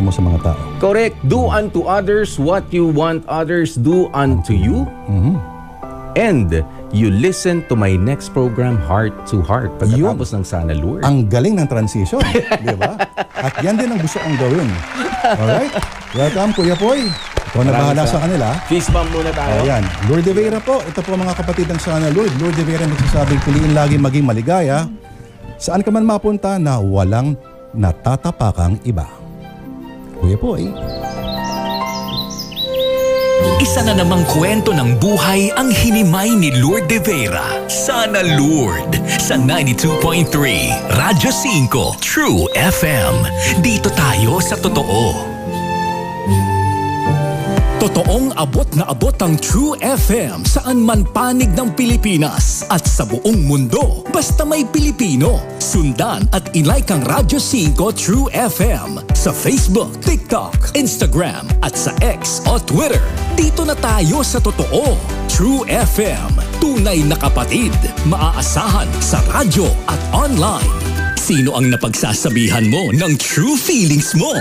mo sa mga tao. Correct. Do unto others what you want others do unto you. And you listen to my next program, Heart to Heart, pagkatapos ng Sana Lord. Ang galing ng transition, di ba? At yan din ang gusto kong gawin. Alright? Welcome, Kuya Poy. Ikaw na bahala sa kanila. Fist bump muna tayo. Ayan. Lourdes de Vera po. Ito po mga kapatid ng Sana Lord. Lourdes de Vera nagsasabing piliin lagi maging maligaya. Saan ka man mapunta na walang natatapakang iba. Kuya Poy. Isa na namang kwento ng buhay ang hinimay ni Lourdes de Vera. Sana Lord sa 92.3 Radyo 5 True FM. Dito tayo sa totoo. Totoong abot na abot ang True FM saan man panig ng Pilipinas at sa buong mundo. Basta may Pilipino. Sundan at ilike ang Radyo 5 True FM sa Facebook, TikTok, Instagram at sa X o Twitter. Dito na tayo sa totoo. True FM. Tunay na kapatid. Maaasahan sa radyo at online. Sino ang napagsasabihan mo ng true feelings mo?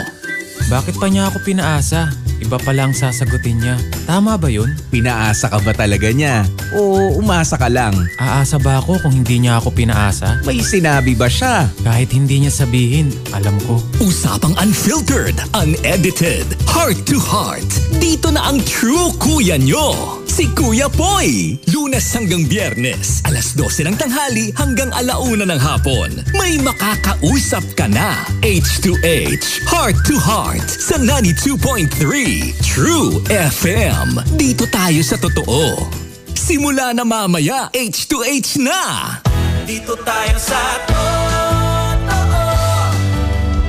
Bakit pa niya ako pinaasa? Iba pa lang sasagutin niya. Tama ba yun? Pinaasa ka ba talaga niya? O umasa ka lang? Aasa ba ako kung hindi niya ako pinaasa? May sinabi ba siya? Kahit hindi niya sabihin, alam ko. Usapang unfiltered, unedited, heart to heart. Dito na ang true kuya nyo. Si Kuya Poy. Lunes hanggang Biyernes, alas 12 ng tanghali hanggang 1:00 ng hapon. May makakausap ka na. H2H, heart to heart sa 92.3 True FM. Dito tayo sa totoo. Simula na mamaya, H2H na. Dito tayo sa totoo.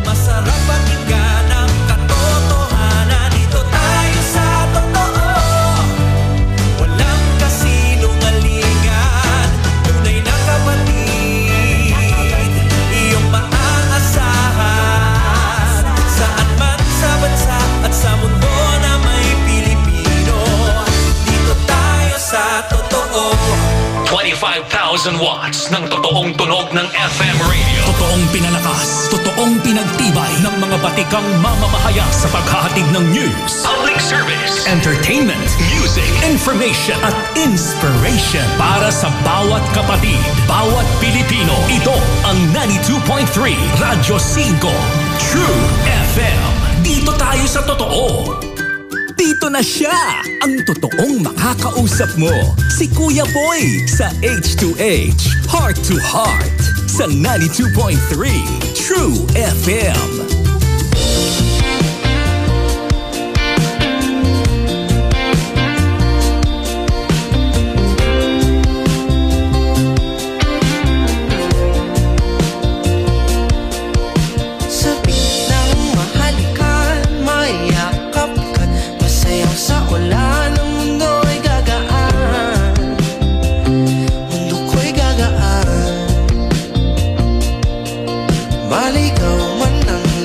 Masarap pakinggan ang katotohanan. Dito tayo sa totoo. Walang kasinungalingan. Tunay na kapatid. Iyong maaasahan. Saan man sa bansa at sa mundo na may Pilipino. Dito tayo sa totoo. 25,000 watts ng totoong tunog ng FM radio. Totoong pinalakas, totoong pinagtibay ng mga batikang mamamahaya sa paghahatid ng news, public service, entertainment, music, information at inspiration para sa bawat kapatid, bawat Pilipino. Ito ang 92.3 Radyo 5 True FM. Dito tayo sa totoo. Dito na siya, ang totoong makakausap mo. Si Kuya Poy sa H2H, Heart to Heart sa 92.3 True FM. Maligaw man ang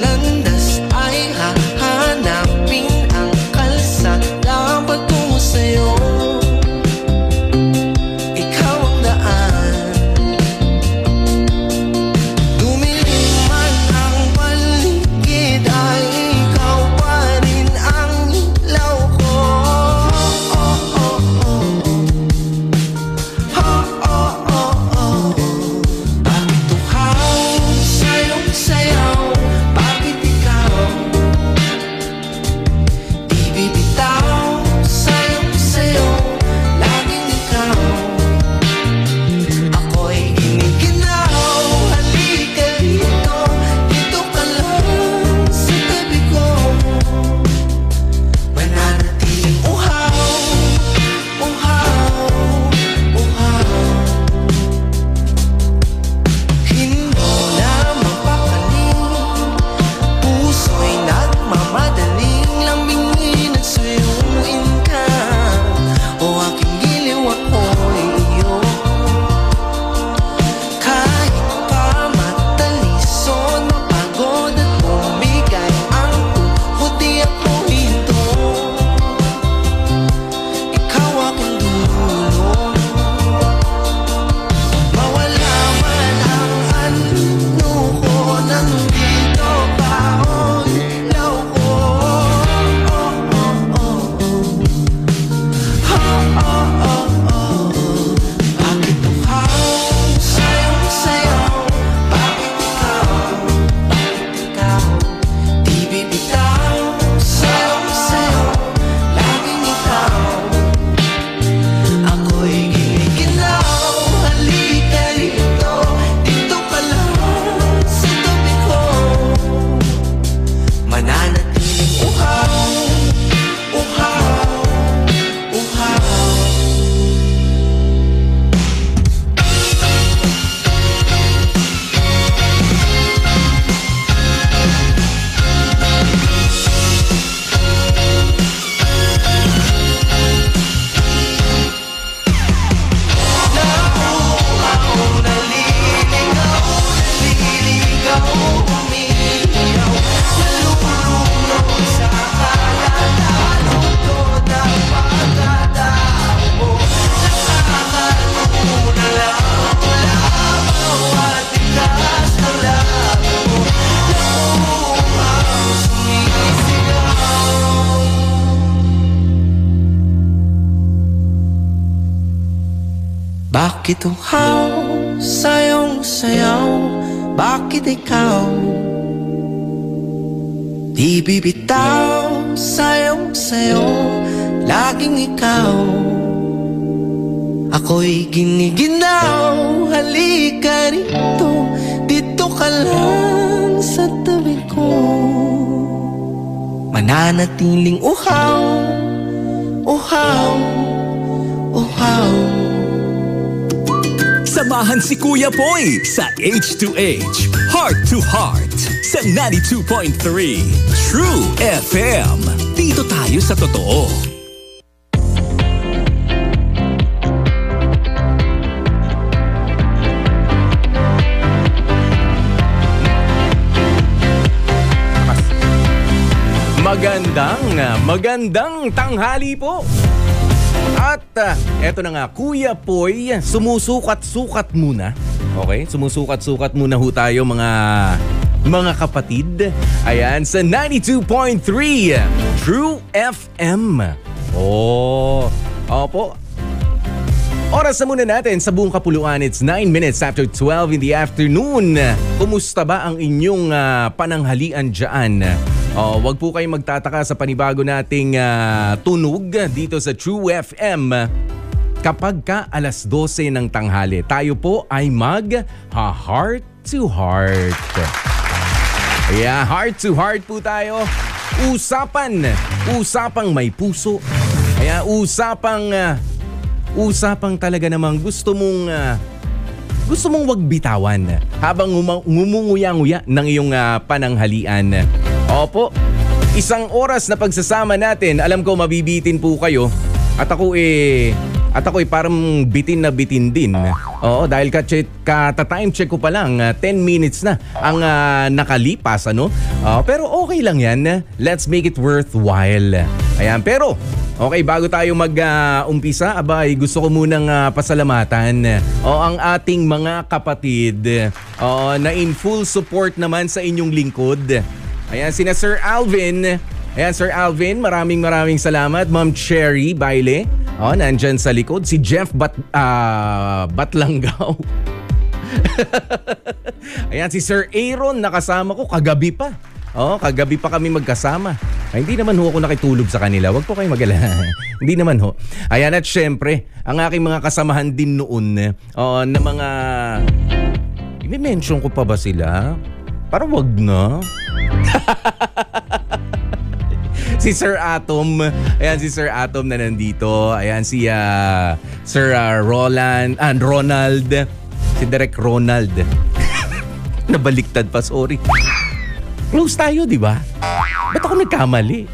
Bakit uhaw sa iyong sayaw? Bakit ikaw di bibitaw sa iyong sayo? Laging ikaw ako'y giniginaw. Halika rito, dito ka lang sa tabi ko. Mananatiling uhaw, uhaw, uhaw. Samahan si Kuya Boy sa H2H, Heart to Heart sa 92.3 True FM. Dito tayo sa totoo. Magandang tanghali po. At eto na nga, Kuya Poy, sumusukat-sukat muna. Okay? Sumusukat-sukat muna ho tayo mga kapatid. Ayan, sa 92.3 True FM. Opo. Oras na muna natin sa buong kapuluan. It's 9 minutes after 12 in the afternoon. Kumusta ba ang inyong pananghalian dyan? Wag po kayong magtataka sa panibago nating tunog dito sa True FM. Kapag ka alas 12 ng tanghali, tayo po ay heart to heart. Yeah, heart to heart po tayo. Usapang may puso. Kaya usapang talaga namang gusto mong wag bitawan habang ngumunguya-nguya ng iyong pananghalian. Opo, isang oras na pagsasama natin. Alam ko mabibitin po kayo. At ako parang bitin na bitin din. Oo, dahil ka-time check ko pa lang, 10 minutes na ang nakalipas, ano? Pero okay lang yan. Let's make it worthwhile. Ayan, pero okay, bago tayo mag-umpisa, abay, gusto ko munang pasalamatan ang ating mga kapatid na in full support naman sa inyong lingkod. Ayan, sina Sir Alvin. Ayan, Sir Alvin, maraming salamat. Ma'am Cherry Baile, nandyan sa likod. Si Jeff Batlanggaw. Ayan, si Sir Aaron, nakasama ko kagabi pa. Kagabi pa kami magkasama. Ay, hindi naman ho ako nakitulog sa kanila. Huwag po kayo mag-alala. Hindi naman ho. Ayan, at syempre, ang aking mga kasamahan din noon na mga... I-mention ko pa ba sila? Parang wag na. Si Sir Atom. Ayan, si Sir Atom na nandito. Ayan, si Sir Ronald. Si Direk Ronald. Nabaliktad pa, sorry. Close tayo, di ba? Ba't ako nagkamali?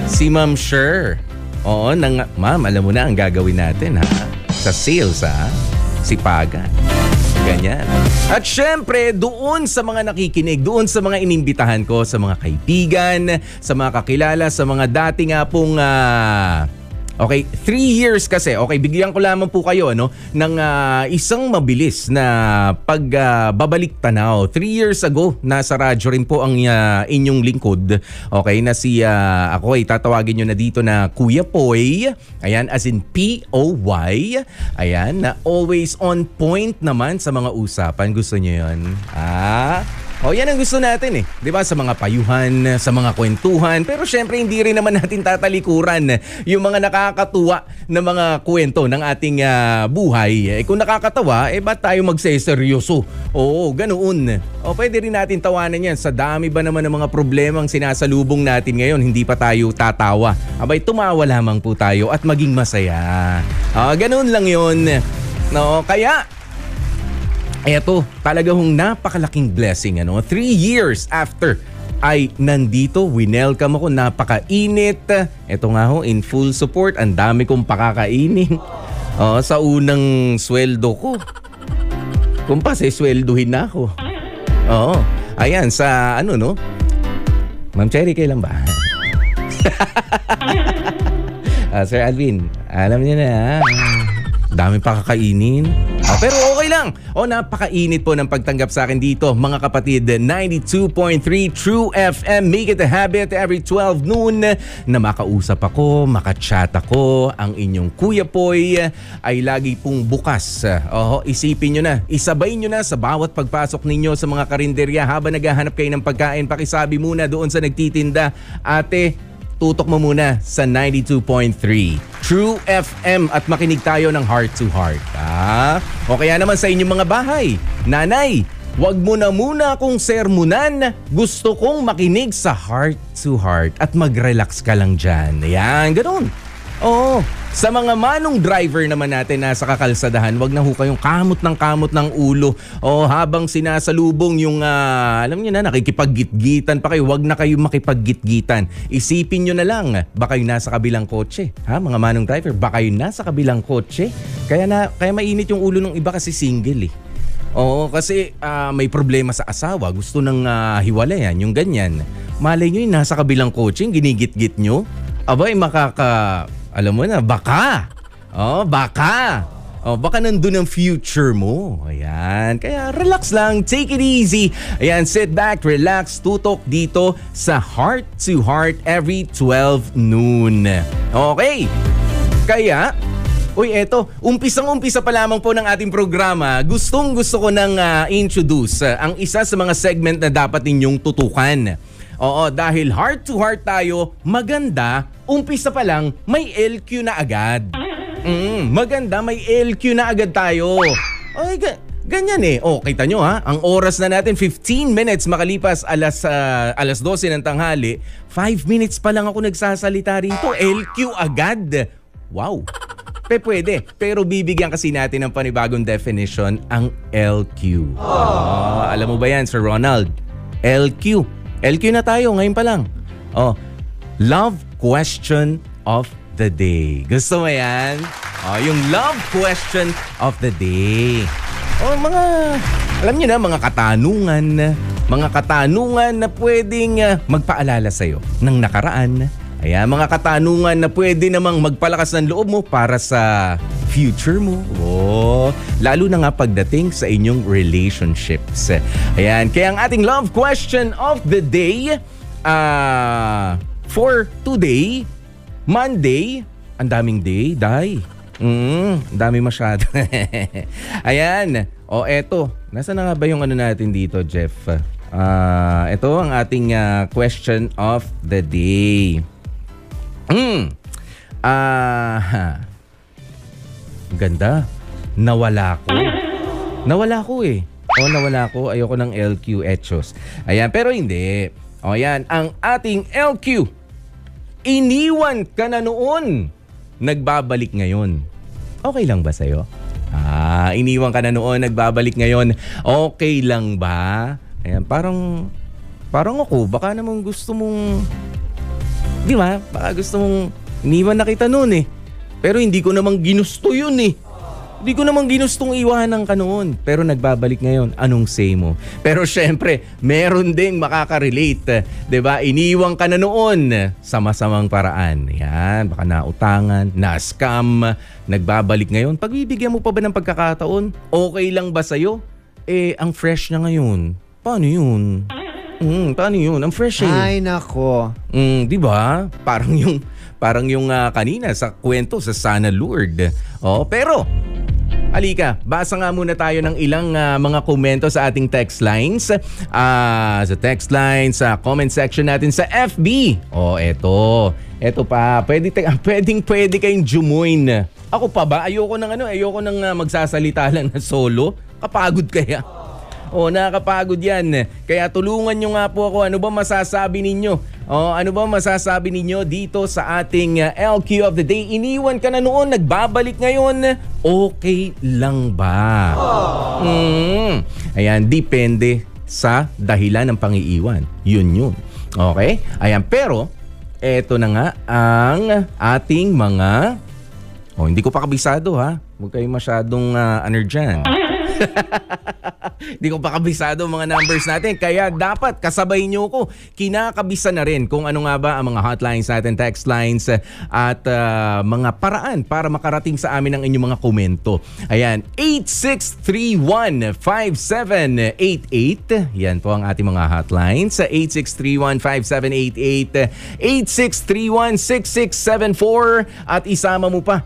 Si Ma'am Sher. Oo, ma'am, alam mo na ang gagawin natin, ha? Sa sales, ha? Sipagan. Ganyan. At syempre, doon sa mga nakikinig, doon sa mga inimbitahan ko, sa mga kaibigan, sa mga kakilala, sa mga dati nga pong... Okay, 3 years kasi. Okay, bigyan ko lamang po kayo ng isang mabilis na pagbabalik tanaw. 3 years ago, nasa radyo rin po ang inyong lingkod. Okay, na si ako ay tatawagin nyo na dito na Kuya Poy. Ayan, as in P-O-Y. Ayan, na always on point naman sa mga usapan. Gusto nyo yun? Yan ang gusto natin eh. 'Di ba? Sa mga payuhan, sa mga kwentuhan. Pero syempre hindi rin naman natin tatalikuran yung mga nakakatuwa na mga kwento ng ating buhay. Kung nakakatawa, ba't tayo magseseryoso? Oo, ganoon. Pwede rin natin tawanan yan. Sa dami ba naman ng mga problemang sinasalubong natin ngayon, hindi pa tayo tatawa. Abay, tumawa lamang po tayo at maging masaya. Ganoon lang yun. Kaya... eto, talaga hong napakalaking blessing. 3 years after ay nandito, winelcome ako, napakainit. Eto nga ho, in full support, ang dami kong pakakainin. Sa unang sweldo ko. Kumpas, sweldohin na ako. Ayan, sa Ma'am Cherry, kailan ba? Sir Alvin, alam niyo na, Dami pa kakainin. Pero okay lang. Napakainit po ng pagtanggap sa akin dito. Mga kapatid, 92.3 True FM. Make it a habit every 12 noon na makausap ako, makachat ako. Ang inyong Kuya Poy ay lagi pong bukas. Isipin nyo na, isabay nyo na sa bawat pagpasok ninyo sa mga karinderya habang naghahanap kayo ng pagkain. Pakisabi muna doon sa nagtitinda, ate, tutok mo muna sa 92.3 True FM at makinig tayo ng Heart to Heart. O kaya naman sa inyong mga bahay, nanay, wag mo na muna akong sermonan. Gusto kong makinig sa Heart to Heart at mag-relax ka lang dyan. Ayan, ganun. Sa mga manong driver naman natin na sa kakalsadahan, wag na ho kayong kamot ng ulo. Habang sinasalubong yung, alam niyo na, nakikipag-gitgitan pa kayo, wag na kayo makipag-gitgitan. Isipin nyo na lang, baka yung nasa kabilang kotse. Mga manong driver, baka yung nasa kabilang kotse. Kaya mainit yung ulo ng iba kasi single eh. Kasi may problema sa asawa, gusto nang hiwalayan, yung ganyan. Malay nyo yung nasa kabilang kotse, yung ginigit-git nyo. Abay, alam mo na, baka. Baka nandun ang future mo. Ayan. Kaya relax lang. Take it easy. Ayan, sit back, relax, tutok dito sa Heart to Heart every 12 noon. Okay. Kaya, eto, umpisang-umpisa pa lamang po ng ating programa. Gusto ko nang introduce ang isa sa mga segment na dapat ninyong tutukan. Dahil heart to heart tayo, maganda, umpisa pa lang, may LQ na agad. Maganda, may LQ na agad tayo. Ganyan eh. Kita nyo ang oras na natin, 15 minutes makalipas alas 12 ng tanghali. 5 minutes pa lang ako nagsasalita rito. LQ agad. Wow. Pwede. Pero bibigyan kasi natin ng panibagong definition ang LQ. Alam mo ba yan, Sir Ronald? LQ na tayo ngayon pa lang. Love question of the day. Gusto mo yan? Yung love question of the day. Alam niyo na, mga katanungan na pwedeng magpaalala sa'yo ng nakaraan. Ayan, mga katanungan na pwede namang magpalakas ng loob mo para sa future mo. Lalo na nga pagdating sa inyong relationships. Ayan, kaya ang ating love question of the day for today, Monday, ang daming day, ang dami masyado. Ayan, eto, nasa na nga ba yung natin dito, Jeff? Ito ang ating question of the day. Ganda. Nawala ko eh. Nawala ko. Ayoko ng LQ etchos. Ayan, pero hindi. Ayan, ang ating LQ. Iniwan ka na noon. Nagbabalik ngayon. Okay lang ba sa'yo? Iniwan ka na noon, nagbabalik ngayon. Okay lang ba? Ayan, parang ako, baka naman gusto mong, di ba? Baka gusto mong iniwan na kita noon eh. Pero hindi ko namang ginusto yun eh. Hindi ko namang ginustong iwanan ka noon. Pero nagbabalik ngayon. Anong say mo? Pero syempre, meron ding makaka-relate. Diba? Iniwan ka na noon sa masamang paraan. Yan, baka nautangan, na-scam, nagbabalik ngayon. Pagbibigyan mo pa ba ng pagkakataon? Okay lang ba sa'yo? Ang fresh na ngayon. Paano yun? Paano yun? Ang fresh eh. Ay, nako. Diba? Parang yung kanina sa kwento sa Sana Lord. Pero halika, basa nga muna tayo ng ilang mga komento sa ating text lines. Sa text lines, sa comment section natin sa FB. Eto pa. Pwede kayong join. Ako pa ba? Ayoko nang magsasalita lang na solo. Kapagod kaya. Nakakapagod yan. Kaya tulungan nyo nga po ako. Ano ba masasabi ninyo? Ano ba masasabi ninyo dito sa ating LQ of the day? Iniwan ka na noon, nagbabalik ngayon. Okay lang ba? Ayan, depende sa dahilan ng pangiiwan. Yun. Okay? Ayan, pero eto na nga ang ating mga... hindi ko pa kabisado ha. Huwag kayong masyadong dyan. Hindi ko pa kabisado mga numbers natin. Kaya dapat kasabay nyo ko. Kinakabisa na rin kung ano nga ba ang mga hotlines natin, text lines at mga paraan para makarating sa amin ang inyong mga komento. Ayan, 8631-5788. Yan po ang ating mga hotlines. 8631-5788, 8631-6674 at isama mo pa.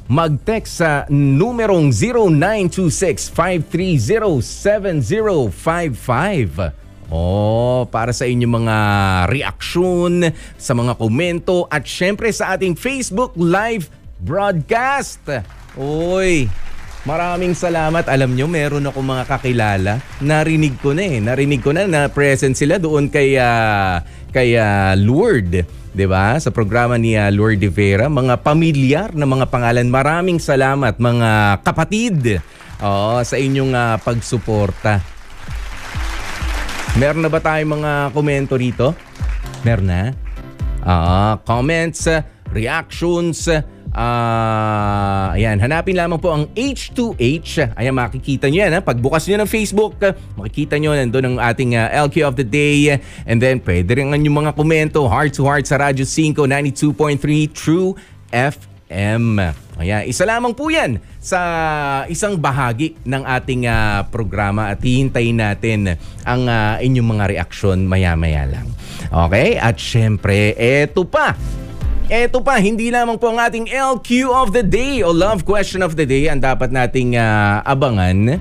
Mag-text sa numerong 0926-530-7055. Para sa inyong mga reaksyon, sa mga komento at syempre sa ating Facebook live broadcast. Maraming salamat. Alam nyo, meron ako mga kakilala. Narinig ko na present sila doon kay Lourdes. 'Di ba? Sa programa ni Lourdes de Vera, mga pamilyar na mga pangalan. Maraming salamat mga kapatid sa inyong pagsuporta. Meron na ba tayong mga komento rito? Meron na? Comments, reactions. Ayan, hanapin lamang po ang H2H. Ayan, makikita nyo yan. Pagbukas nyo ng Facebook, makikita nyo nandun ang ating LQ of the day. And then pwede rin ang inyong mga komento, heart to heart sa Radyo 5, 92.3 True FM. Ayan, isa lamang po yan sa isang bahagi ng ating programa at hihintayin natin ang inyong mga reaksyon maya-maya lang. Okay? At syempre, eto pa, hindi lamang po ang ating LQ of the day o love question of the day ang dapat nating abangan.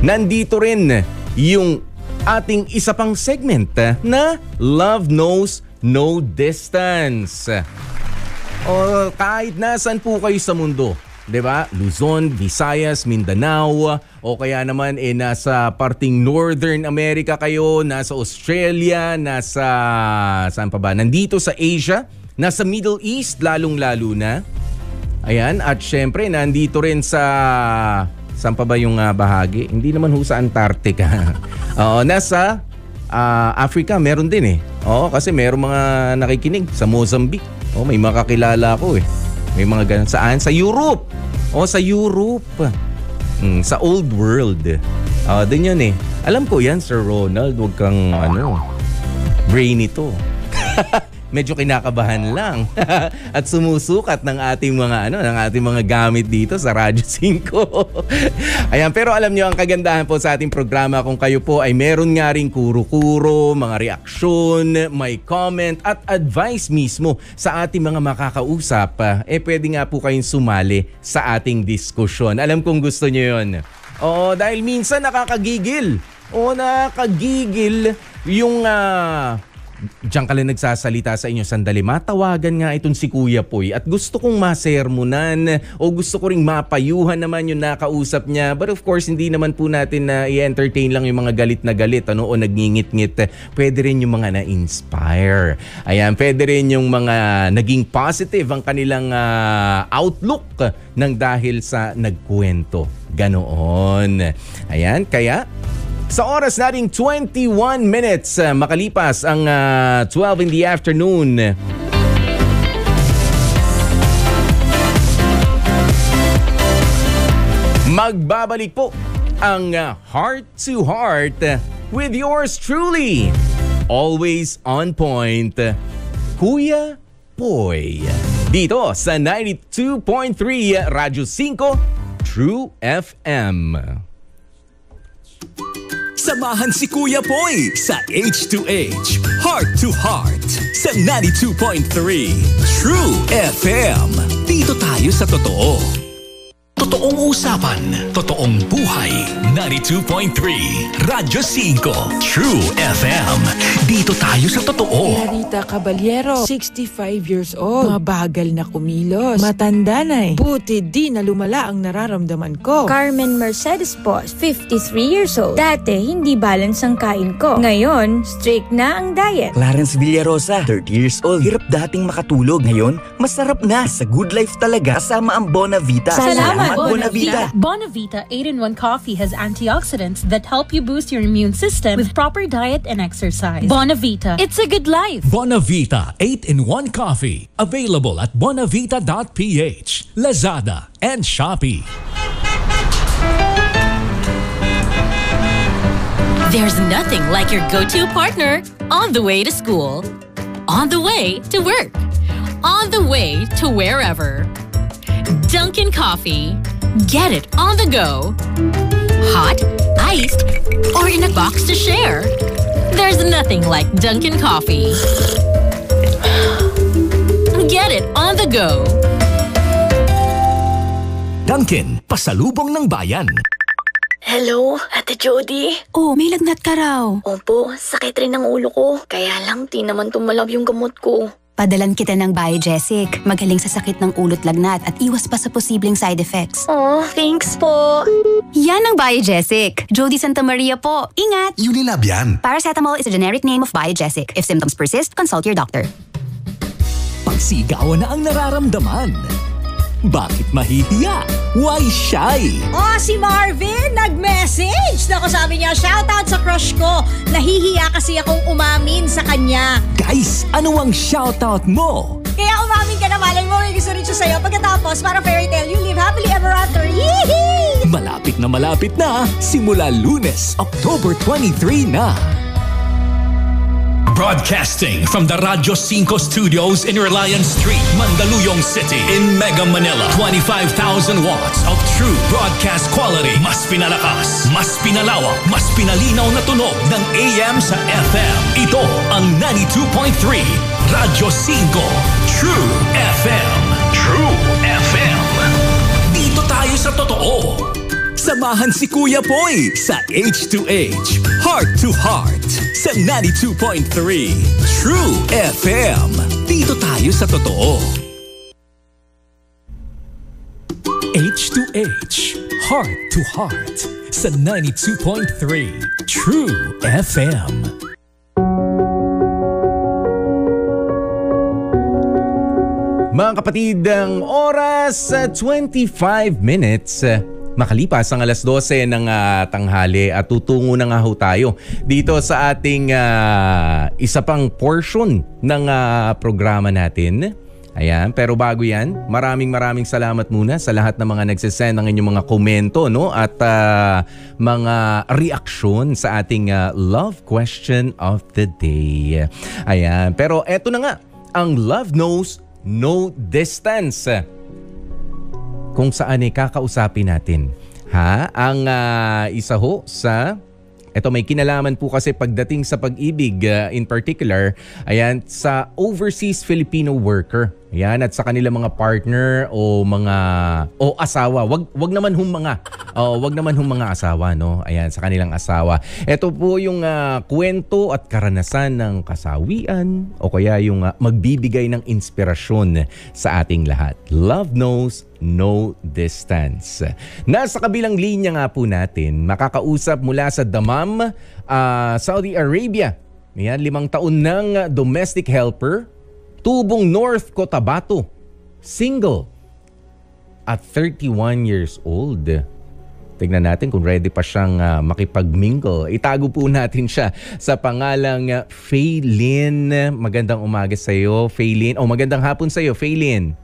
Nandito rin yung ating isa pang segment na Love Knows No Distance. Kahit nasan po kayo sa mundo, 'di ba? Luzon, Visayas, Mindanao, o kaya naman nasa parting Northern America kayo, nasa Australia, nasa saan pa ba? Nandito sa Asia, nasa Middle East lalong-lalo na. Ayan, at syempre nandito rin sa saan pa ba yung bahagi? Hindi naman ho sa Antarctica. Nasa Africa meron din eh. Kasi meron mga nakikinig sa Mozambique. May mga kakilala ako eh. May mga ganun. Saan? Sa Europe. Sa Europe. Sa old world. Din yun eh. Alam ko yan, Sir Ronald. Huwag kang brainy to. Medyo kinakabahan lang. At sumusukat ng ating mga gamit dito sa Radyo 5. Ayan, pero alam nyo, ang kagandahan po sa ating programa, kung kayo po ay meron nga ring kuro-kuro, mga reaksyon, may comment at advice mismo sa ating mga makakausap, pwede nga po kayong sumali sa ating diskusyon. Alam kong gusto nyo yun. Dahil minsan nakakagigil. Nakakagigil yung diyan ka lang nagsasalita sa inyo, sandali, matawagan nga itong si Kuya Poy at gusto kong masermonan o gusto ko ring mapayuhan naman yung nakausap niya. But of course, hindi naman po natin na i-entertain lang yung mga galit na galit o nagngingit-ngit. Pwede rin yung mga na-inspire. Ayan, pwede rin yung mga naging positive ang kanilang outlook ng dahil sa nagkwento. Ganoon. Ayan, kaya sa oras nating 21 minutes makalipas ang 12 in the afternoon. Magbabalik po ang Heart to Heart with yours truly. Always on point, Kuya Poy. Dito sa 92.3 Radyo 5 True FM. Samahan si Kuya Poy sa H2H, Heart to Heart, sa 92.3 True FM. Dito tayo sa totoo. Totoong usapan, totoong buhay. 92.3 Radyo 5 True FM. Dito tayo sa totoo. Rita Caballero, 65 years old. Mabagal na kumilos. Matanda na eh. Buti di na lumala ang nararamdaman ko. Carmen Mercedes po, 53 years old. Dati, hindi balance ang kain ko. Ngayon, strict na ang diet. Clarence Villarosa, 30 years old. Hirap dating makatulog. Ngayon, masarap na. Sa good life talaga. Kasama ang Bonavita. Salamat, Bonavita. Bonavita 8-in-1 coffee has antioxidants that help you boost your immune system with proper diet and exercise. Bonavita, it's a good life. Bonavita 8-in-1 coffee. Available at bonavita.ph, Lazada, and Shopee. There's nothing like your go-to partner on the way to school, on the way to work, on the way to wherever. Dunkin' Coffee. Get it on the go. Hot, iced, or in a box to share. There's nothing like Dunkin' Coffee. Get it on the go. Dunkin', pasalubong ng bayan. Hello, Ate Jody? Oh, may lagnat ka raw. Opo, sakit rin ng ulo ko. Kaya lang, di naman tumalab yung gamot ko. Padalan kita ng Biogesic. Magaling sa sakit ng ulo't lagnat at iwas pa sa posibleng side effects. Oh, thanks po. Yan ang Biogesic. Jody Santa Maria po. Ingat! Unilab yan. Paracetamol is a generic name of Biogesic. If symptoms persist, consult your doctor. Pagsigawan na ang nararamdaman. Bakit mahihiya? Why shy? Oh, si Marvin nag-message. Naku, sabi niya, shoutout sa crush ko. Nahihiya kasi akong umamin sa kanya. Guys, ano ang shoutout mo? Kaya umamin ka na, malay mo may gusto rin siya sa'yo. Pagkatapos, para fairy tale, you live happily ever after. Yee-hee! Malapit na, simula Lunes, October 23 na. Broadcasting from the Radyo 5 Studios in Reliance Street, Mandaluyong City, in Mega Manila. 25,000 watts of true broadcast quality. Mas pinalakas, mas pinalawak, mas pinalinaw na tunog ng AM sa FM. Ito ang 92.3 Radyo 5 True FM. True FM. Dito tayo sa totoo. Samahan si Kuya Poy sa H2H, Heart to Heart, sa 92.3 True FM. Dito tayo sa totoo. H2H, Heart to Heart, sa 92.3 True FM. Mga kapatid, ang oras 25 minutes makalipas ang alas 12 ng tanghali at tutungo na nga ho tayo dito sa ating isa pang portion ng programa natin. Ayan, pero bago yan, maraming salamat muna sa lahat ng mga nagsisend ng inyong mga komento, no? At mga reaksyon sa ating love question of the day. Ayan, pero eto na nga, ang Love Knows No Distance. Kung saan ay kakausapin natin. Ang isa ho sa, ito may kinalaman po kasi pagdating sa pag-ibig in particular, ayan, sa overseas Filipino worker. Ayan, at sa kanilang mga partner o asawa. Wag naman hong mga asawa, no? Ayan, sa kanilang asawa. Ito po yung kwento at karanasan ng kasawian o kaya yung magbibigay ng inspirasyon sa ating lahat. Love Knows No Distance. Nasa kabilang linya nga po natin, makakausap mula sa Dammam, Saudi Arabia. Ayan, 5 taon ng domestic helper, Tubong North Cotabato, single, at 31 years old. Tignan natin kung ready pa siyang makipag-mingle. Itago po natin siya sa pangalang Faylin. Magandang umaga sa iyo, Faylin. O magandang hapon sa iyo, Faylin.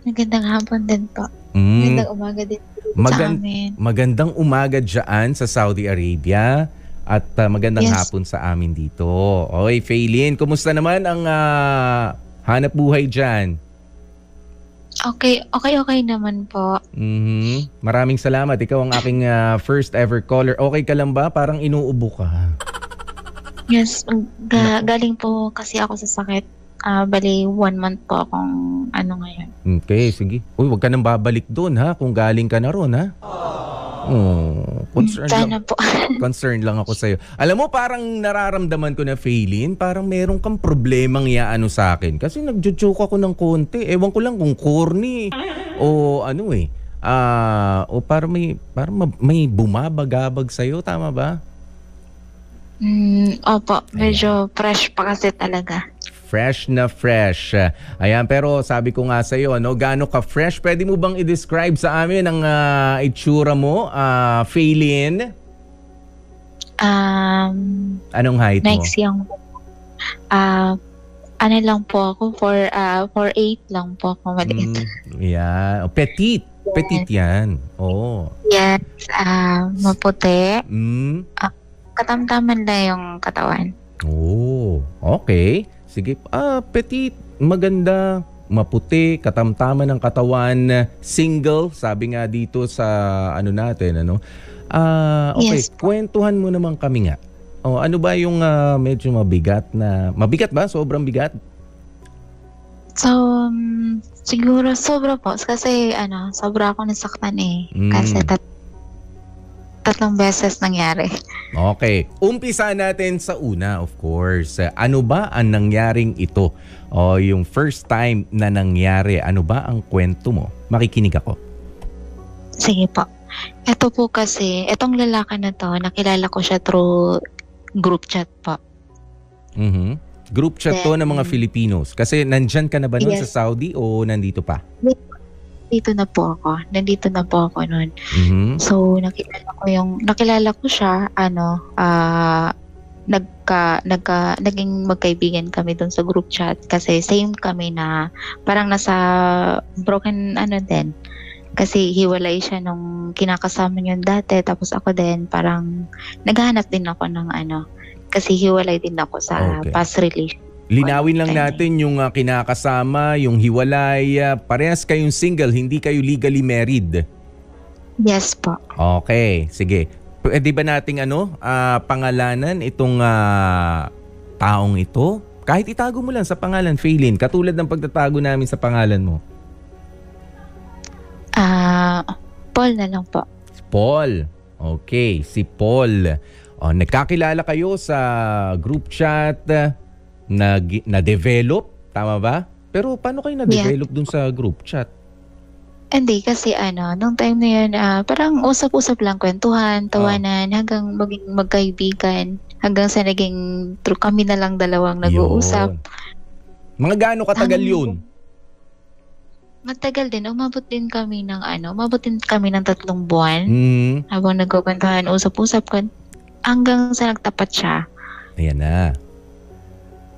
Magandang hapon din po. Magandang umaga din sa amin. Magandang umaga dyan sa Saudi Arabia. At magandang hapon sa amin dito. Oy, Faylin, kumusta naman ang hanap buhay dyan? Okay naman po. Maraming salamat. Ikaw ang aking first ever caller. Okay ka lang ba? Parang inuubo ka. Yes, galing po kasi ako sa sakit. Bali, 1 month po akong ngayon. Okay, sige. Uy, wag ka nang babalik doon ha, kung galing ka na ron ha. Concerned lang ako sa'yo. Alam mo, parang nararamdaman ko na, Faylin, parang meron kang problemang iaano sa akin. Kasi nagjo-joke ako ng konti. Ewan ko lang kung corny o o parang may bumabagabag sa'yo. Tama ba? Opo, medyo fresh pa kasi talaga. Fresh na fresh. Ayan, pero sabi ko nga sa iyo, gaano ka fresh? Pwede mo bang i-describe sa amin ang itsura mo, Faylin? Anong height mo? Next yung lang po ako, 4'8" lang po ako, maliit. Yeah, petite. Petite yan. Oh. Yes, maputi. katamtaman lang yung katawan. Oh, okay. Sige. Petite, maganda, maputi, katamtaman ng katawan, single, sabi nga dito sa ano natin, ano? Okay, Yes. kwentuhan mo naman kami nga. Ano ba yung medyo mabigat na... Mabigat ba? Sobrang bigat? So, siguro sobra po. Kasi sobra ako nasaktan eh. Kasi tatlong beses nangyari. Okay. Umpisa natin sa una, of course. Ano ba ang nangyaring ito? O yung first time na nangyari, ano ba ang kwento mo? Makikinig ako. Sige po. Ito po kasi, itong lalaki na to, nakilala ko siya through group chat po. Group chat to ng mga Filipinos. Kasi nandyan ka na ba nun Yes. sa Saudi o nandito pa? Nandito na po ako nun. So, nakilala ko siya, naging magkaibigan kami dun sa group chat kasi same kami na parang nasa broken din. Kasi hiwalay siya nung kinakasama niyo dati, tapos ako din parang naghahanap din ako ng kasi hiwalay din ako sa past relation. Linawin lang natin yung kinakasama, yung hiwalay, parehas kayong single, hindi kayo legally married. Yes po. Okay, sige. Pwede ba nating pangalanan itong taong ito? Kahit itago mo lang sa pangalan, Faylin, katulad ng pagtatago namin sa pangalan mo. Paul na lang po. Paul. Okay, si Paul. Nagkakilala kayo sa group chat, na-develop, tama ba? Pero paano kayo na-develop dun sa group chat? Hindi, kasi nung time na yun, parang usap-usap lang, kwentuhan, tawanan, hanggang maging magkaibigan, hanggang sa naging kami na lang dalawang nag-uusap. Mga gaano katagal yun? Matagal din. Umabot din kami ng 3 buwan. Habang nagkukwentuhan, usap-usap hanggang sa nagtapat siya. Ayan na.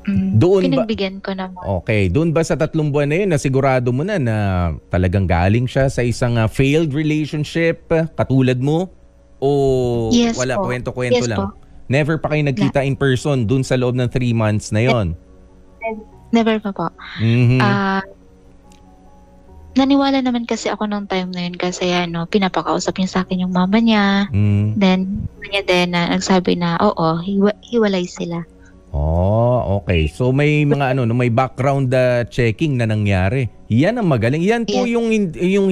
Pinagbigyan ko naman. Okay, doon ba sa 3 buwan na yun, nasigurado mo na talagang galing siya sa isang failed relationship katulad mo? O Yes wala, po. kwento-kwento Yes lang? po. Never pa kayo nagkita in person doon sa loob ng 3 months na yon? Never pa po. Naniwala naman kasi ako nung time na yun kasi pinapakausap niya sa akin yung mama niya. Then, niya din nagsabi na hiwalay sila. Oh, okay. So may mga may background checking na nangyari. Yan ang magaling. Yan po yung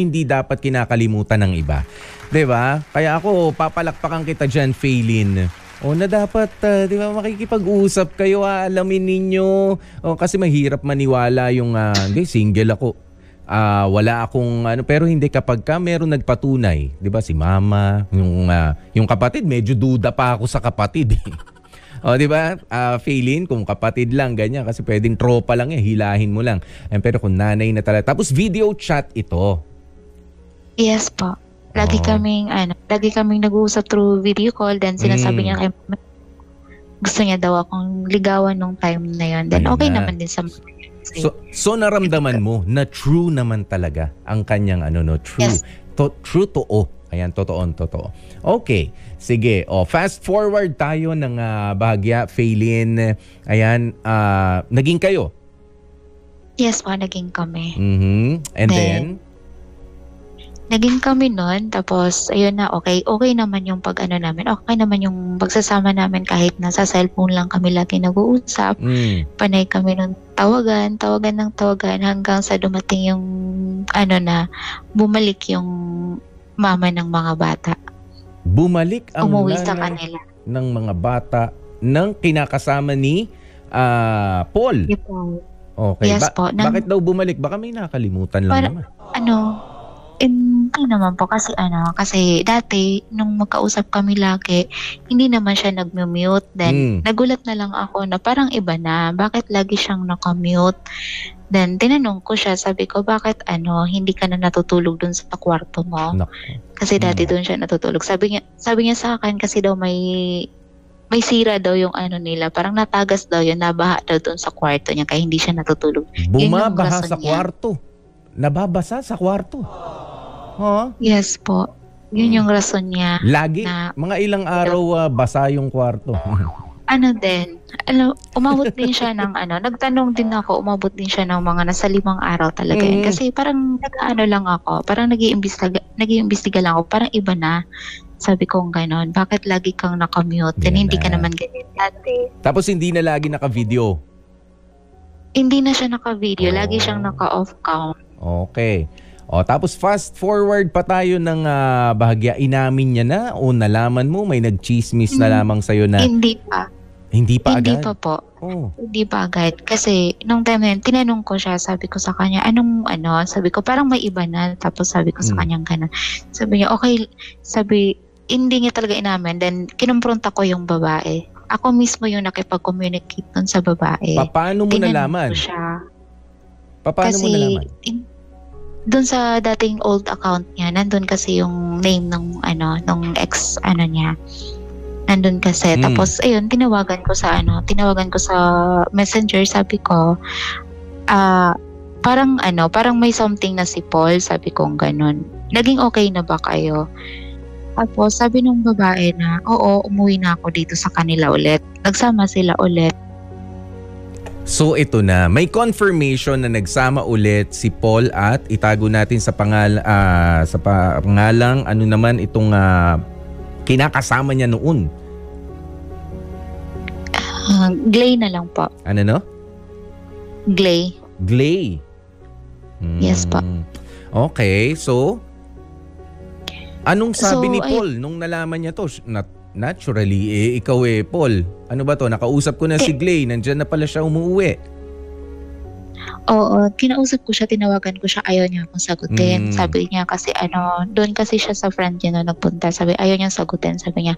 hindi dapat kinakalimutan ng iba. 'Di ba? Kaya ako papalakpakan kita diyan, Faylin. Na dapat 'di ba makikipag-usap kayo, alamin ninyo. Kasi mahirap maniwala yung hindi single ako. Wala akong pero hindi kapag meron nagpatunay, 'di ba si mama, yung kapatid medyo duda pa ako sa kapatid. 'Di ba? Faylin, kung kapatid lang ganyan kasi pwedeng tropa lang hilahin mo lang. Pero kung nanay na talaga. Tapos video chat ito. Yes po. Lagi kaming nag-uusap through video call, then sinasabi niya kay mama, gusto niya daw akong ligawan nung time na yun. Then okay naman din sa mga. So naramdaman mo na true naman talaga ang kanyang true. Yes. True to Ayan, totoo. Okay, sige. Fast forward tayo ng bahagya, Faylin. Ayan, naging kayo? Yes po, naging kami. And then? Naging kami nun, tapos ayun na, okay naman yung namin. Okay naman yung pagsasama namin kahit nasa cellphone lang kami lagi nag-uusap. Panay kami nung tawagan hanggang sa dumating yung na bumalik yung mama ng mga bata. Bumalik ang umuwi sa nanay kanila ng mga bata ng kinakasama ni Paul. Ni Paul. Okay. Yes po. Bakit daw bumalik? Baka may nakalimutan lang naman. Hindi naman po kasi kasi dati nung magkausap kami lagi, hindi naman siya nag-mute. Then nagulat na lang ako na parang iba na. Bakit lagi siyang naka-mute? Then tinanong ko siya, sabi ko, bakit hindi ka na natutulog dun sa kwarto mo? Kasi dati dun siya natutulog. Sabi niya sa akin kasi daw may sira daw yung nila. Parang natagas daw yun, nabaha daw dun sa kwarto niya kaya hindi siya natutulog. Bumabaha sa kwarto? Nababasa sa kwarto? Yes po. Yun yung rason niya. Lagi? Na, mga ilang araw basa yung kwarto? Umabot din siya ng nagtanong din ako, umabot din siya ng mga nasa 5 araw talaga. Kasi parang lang ako, parang nag-iimbestiga lang ako, parang iba na. Sabi ko gano'n, bakit lagi kang nakamute? Hindi ka naman ganyan dati. Tapos hindi na lagi naka-video? Hindi na siya naka-video, lagi siyang naka-off cam. Okay. Tapos fast forward pa tayo ng bahagya, inamin niya na o nalaman mo, may nag-chismis na lamang sa'yo na? Hindi pa. Hindi pa agad? Hindi pa po. Hindi pa agad. Kasi nung time na yun, tinanong ko siya, sabi ko sa kanya, sabi ko parang may iba na. Tapos sabi ko sa kanya gano'n. Sabi niya, okay, hindi niya talaga inamin. Then kinumpronta ko yung babae. Ako mismo yung nakipag-communicate dun sa babae. Paano mo nalaman? Paano mo nalaman? Doon sa dating old account niya, nandun kasi yung name ng ex niya. Nandun kasi. Tapos ayun, tinawagan ko sa Messenger, sabi ko parang may something na si Paul, sabi ko ganun. Naging okay na ba kayo? Tapos sabi nung babae na, oo, umuwi na ako dito sa kanila ulit. Nagsama sila ulit. So ito na, may confirmation na nagsama ulit si Paul at itago natin sa pangalang itong kinakasama niya noon. Glay na lang po. Ano no? Glay. Glay? Yes po. Okay, so anong sabi ni Paul nung nalaman niya to? Naturally, ikaw Paul, ano ba to? Nakausap ko na si Glay, nandyan na pala siya umuwi. Oo, kinausap ko siya, tinawagan ko siya, ayaw niya akong sagutin. Sabi niya kasi doon kasi siya sa friend niya na nagpunta. Sabi, ayaw niyang sagutin. Sabi niya,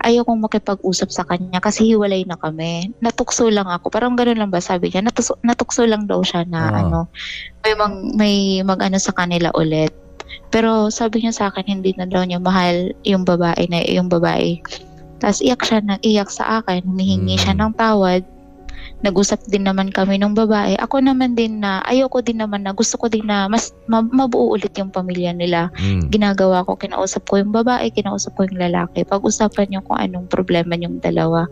ayaw kong makipag-usap sa kanya kasi hiwalay na kami. Natukso lang ako. Parang gano'n lang ba sabi niya? Natukso lang daw siya na may mag-ano sa kanila ulit. Pero sabi niya sa akin, hindi na daw niya mahal yung babae. Tapos iyak sa akin, humihingi siya ng tawad. Nag-usap din naman kami ng babae. Ako naman din na, ayoko din naman na, gusto ko din na mas mabuo ulit yung pamilya nila. Ginagawa ko, kinausap ko yung babae, kinausap ko yung lalaki. Pag-usapan niyo kung anong problema niyong dalawa.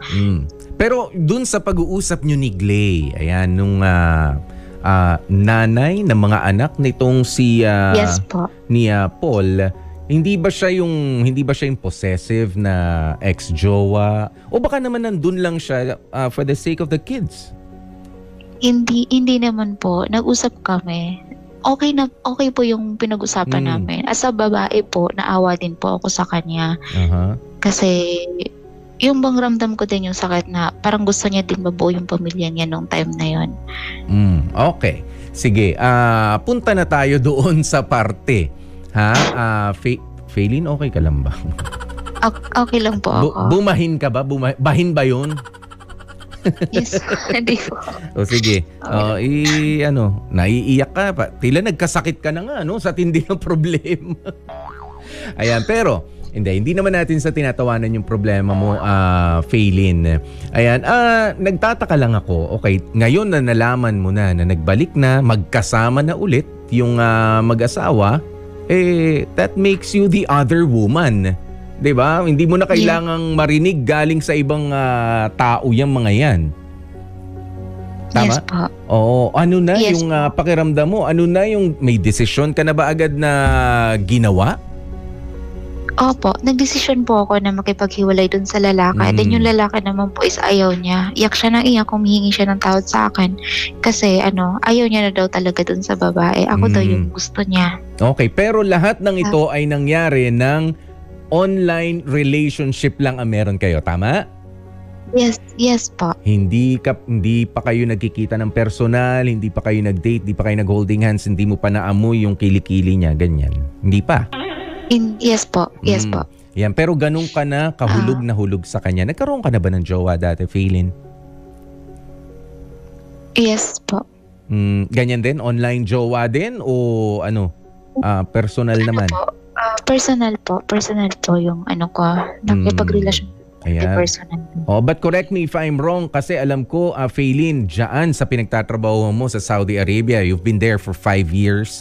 Pero dun sa pag-uusap niyo ni Glay, ayan, nung nanay ng mga anak nitong si yes po. Ni Paul, hindi ba siya yung possessive na ex-jowa? O baka naman nandun lang siya for the sake of the kids? Hindi naman po. Nag-usap kami. Okay po yung pinag-usapan namin. As a babae po, naawa din po ako sa kanya. Kasi yung bang ramdam ko din yung sakit na parang gusto niya din mabuo yung pamilya niya nung time na yun. Okay. Sige, punta na tayo doon sa parte. Faylin, okay ka lang ba? Okay lang po ako. Bumahin ka ba? Bahin ba yun? Yes, hindi po. O sige, naiiyak ka pa. Tila nagkasakit ka na nga, sa tindi ng problema. Ayan, pero hindi naman natin sa tinatawanan yung problema mo, Faylin. Ayan, nagtataka lang ako. Okay, ngayon na nalaman mo na nagbalik na, magkasama na ulit yung mag-asawa, that makes you the other woman. 'Di ba? Hindi mo na kailangang marinig galing sa ibang tao yung mga yan. Tama? Yes po. Oo. Ano na Yes, yung pakiramdam mo? Ano na yung may desisyon ka na ba agad na ginawa? Opo, nagdesisyon po ako na makipaghiwalay dun sa lalaki. Then yung lalaki naman po is ayaw niya. Iyak siya ng iyak, humihingi siya ng tawad sa akin. Kasi ayaw niya na daw talaga dun sa babae. Ako daw yung gusto niya. Okay, pero lahat ng ito ay nangyari ng online relationship lang ang meron kayo, tama? Yes po. Hindi pa kayo nagkikita ng personal, hindi pa kayo nag-date, hindi pa kayo nag-holding hands, hindi mo pa naamoy yung kilikili niya, ganyan. Hindi pa? Yes po. Yes po. Yan, pero ganun ka na kahulog na hulog sa kanya. Nagkaroon ka na ba ng jowa dati, Faylin? Yes po. Ganyan din? Online jowa din? O personal naman? Personal po yung ko. Nakipagrelasyon Ayan. personal. But correct me if I'm wrong kasi alam ko, Faylene, dyan sa pinagtatrabaho mo sa Saudi Arabia, you've been there for 5 years.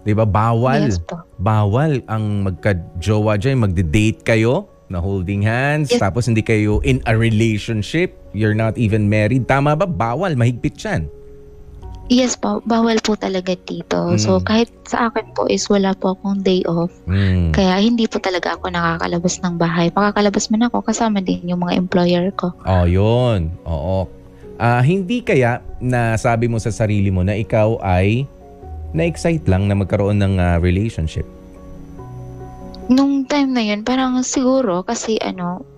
Di ba? Bawal. Yes po. Bawal ang magka-jowa dyan, magde-date kayo na holding hands, tapos hindi kayo in a relationship. You're not even married. Tama ba? Bawal. Mahigpit yan. Yes po, bawal po talaga dito. So kahit sa akin po is wala po akong day off. Kaya hindi po talaga ako nakakalabas ng bahay. Makakalabas man ako, kasama din yung mga employer ko. Yun. Oo. Hindi kaya na sabi mo sa sarili mo na ikaw ay na-excite lang na magkaroon ng relationship? Nung time na yun, parang siguro kasi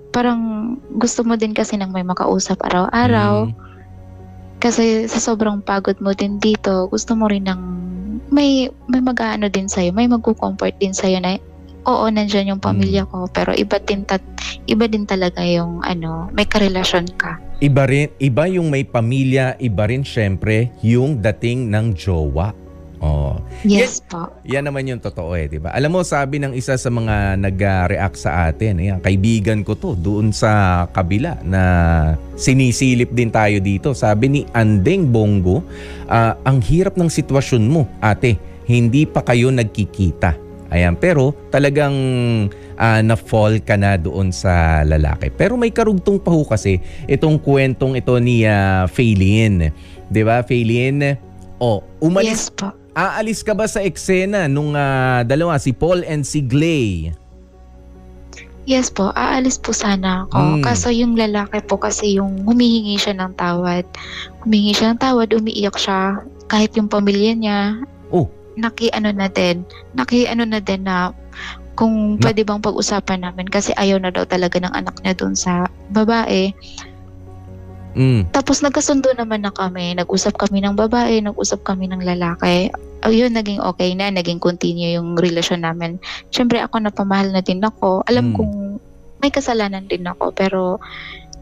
parang gusto mo din kasi ng may makausap araw-araw. Kasi sa sobrang pagod mo din dito, gusto mo rin ng may mag-aano din sa'yo, may magko-comfort din sa'yo na oo, nandyan yung pamilya ko, pero iba din talaga yung may karelasyon ka. Iba yung may pamilya, iba rin syempre yung dating ng jowa. Yes po. Yan naman yung totoo di ba? Alam mo, sabi ng isa sa mga nag-react sa atin, kaibigan ko to doon sa kabila na sinisilip din tayo dito. Sabi ni Andeng Bongo, ang hirap ng sitwasyon mo, ate, hindi pa kayo nagkikita. Ayan, pero talagang na-fall ka na doon sa lalaki. Pero may karugtong pa ho kasi itong kwentong ito ni Faylene. Di ba, Faylene? Umalis. Yes po. Aalis ka ba sa eksena nung dalawa, si Paul and si Glay? Yes po, aalis po sana ako. Kaso yung lalaki po kasi yung humihingi siya ng tawad. Umiiyak siya. Kahit yung pamilya niya, nakiano na din na kung pwede bang pag-usapan namin kasi ayaw na daw talaga ng anak niya dun sa babae. Tapos nagkasundo naman na kami. Nag-usap kami ng babae, nag-usap kami ng lalaki. Yun, naging okay na. Naging continue yung relasyon namin. Siyempre ako, napamahal na din ako. Alam kong may kasalanan din ako, pero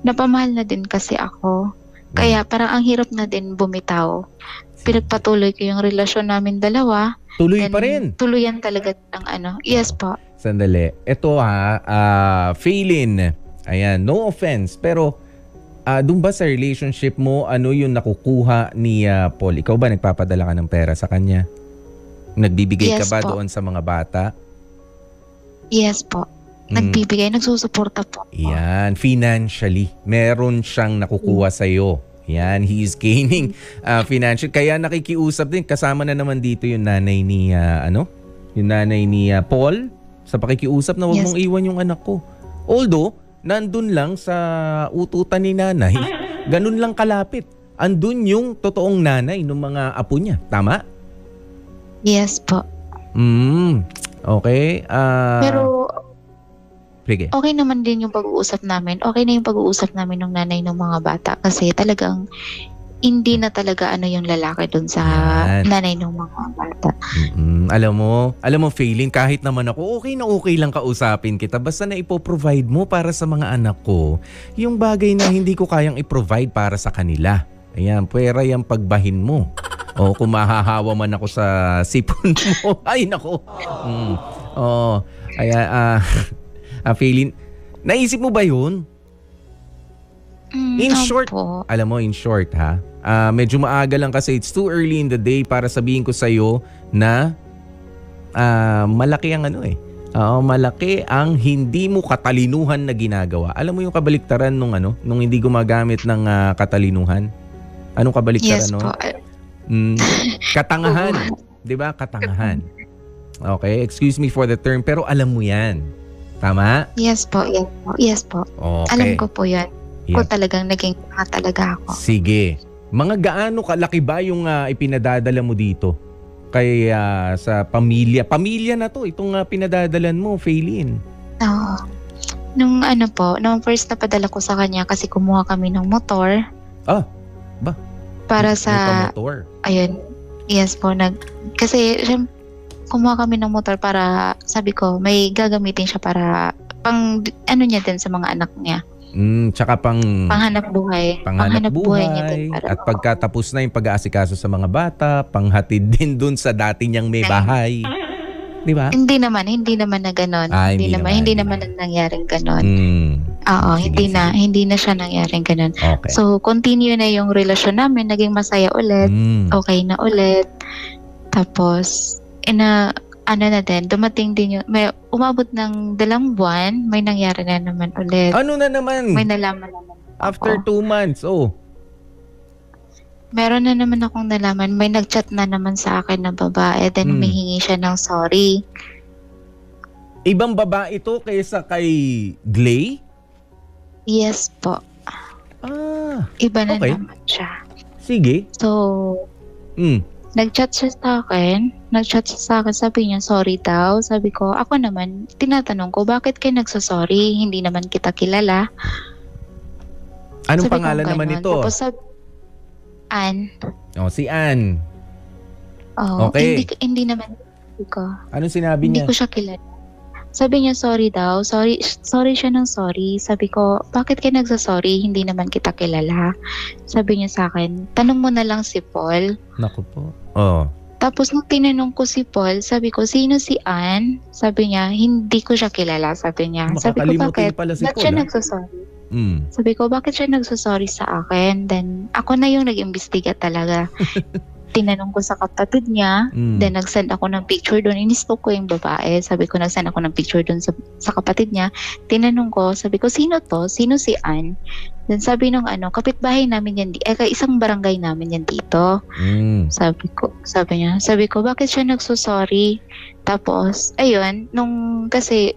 napamahal na din kasi ako. Kaya parang ang hirap na din bumitaw. Pinagpatuloy ko yung relasyon namin dalawa. Tuloy pa rin? Tuluyan talaga ang Yes po. Sandali. Ito Faylene. Ayan, no offense, pero doon ba sa relationship mo, ano yung nakukuha ni Paul? Ikaw ba nagpapadala ka ng pera sa kanya? Nagbibigay ka ba doon sa mga bata? Yes po. Nagbibigay, nagsusuporta po. Yan, financially. Meron siyang nakukuha sa'yo. Yan, he is gaining financial. Kaya nakikiusap din. Kasama na naman dito yung nanay ni, yung nanay ni Paul sa pakikiusap na huwag mong iwan yung anak ko. Although, nandun lang sa ututan ni nanay, ganun lang kalapit. Andun yung totoong nanay ng mga apo niya. Tama? Yes po. Okay. Pero, sige. Okay naman din yung pag-uusap namin. Okay na yung pag-uusap namin ng nanay ng mga bata. Kasi talagang hindi na talaga yung lalaki dun sa nanay ng mga bata. Alam mo Faylene, kahit naman ako, okay lang kausapin kita. Basta na ipoprovide mo para sa mga anak ko yung bagay na hindi ko kayang i-provide para sa kanila. Ayan, pwera yung pagbahin mo. Kung mahahawa man ako sa sipon mo. Ay, nako. Ayan, Faylene, naisip mo ba yun? In short, alam mo, in short medyo maaga lang kasi it's too early in the day para sabihin ko sa'yo na malaki ang malaki ang hindi mo katalinuhan na ginagawa. Alam mo yung kabaliktaran nung hindi gumagamit ng katalinuhan? Anong kabaliktaran nun? Katangahan. 'Di ba? Katangahan. Okay, excuse me for the term, pero alam mo yan. Tama? Yes po. Yes po. Okay. Alam ko po yan. Kung talagang naging talaga ako. Sige. Mga gaano kalaki ba yung ipinadadala mo dito? Kay sa pamilya. Pamilya na to, itong pinadadalan mo, Faylene. Oo. Nung nung first na padala ko sa kanya kasi kumuha kami ng motor. Para sa motor. Ayun. Yes po, kasi kumuha kami ng motor para sabi ko may gagamitin siya para pang niya din sa mga anak niya. Tsaka panghanap buhay. Panghanap buhay niya din para, at pagkatapos na yung pag-aasikaso sa mga bata, panghatid din dun sa dati niyang may bahay. Di ba? Hindi naman na gano'n. Hindi naman nangyaring gano'n. Oo, hindi na siya nangyaring gano'n. Okay. So, continue na yung relasyon namin, naging masaya ulit, okay na ulit. Tapos, ano na din, dumating din yung, may umabot ng 2 buwan, may nangyari na naman ulit. Ano na naman? May nalaman naman. After 2 months, Meron na naman akong nalaman, may nag-chat na naman sa akin na babae, then humihingi siya ng sorry. Ibang babae ito kaysa kay Glay? Yes po. Iba na naman siya. Sige. So, nag-chat siya sa akin, sabi niya, sorry daw. Sabi ko, ako naman, tinatanong ko, bakit kayo nagsasorry? Hindi naman kita kilala. Anong pangalan naman ito? Tapos Ann. Si Ann. Okay. Hindi naman ko. Anong sinabi niya? Hindi ko siya kilala. Sabi niya, sorry daw. Sorry siya ng sorry. Sabi ko, bakit kayo nagsasorry? Hindi naman kita kilala. Sabi niya sa akin, tanong mo na lang si Paul. Naku po. Tapos nung tinanong ko si Paul, sabi ko, sino si Ann? Sabi niya, hindi ko siya kilala. Sabi niya. Sabi ko, bakit? Ba't siya nagsasorry? Sabi ko, bakit siya nagsasorry sa akin? Then, ako na yung nag-imbestiga talaga. Tinanong ko sa kapatid niya, then nag-send ako ng picture doon. Inistok ko yung babae. Sabi ko, nag-send ako ng picture doon sa kapatid niya. Tinanong ko, sabi ko, sino to? Sino si Ann? Then sabi nung kapitbahay namin yan, isang barangay namin yan dito. Sabi ko, bakit siya nagsusorry? Tapos, ayun, kasi,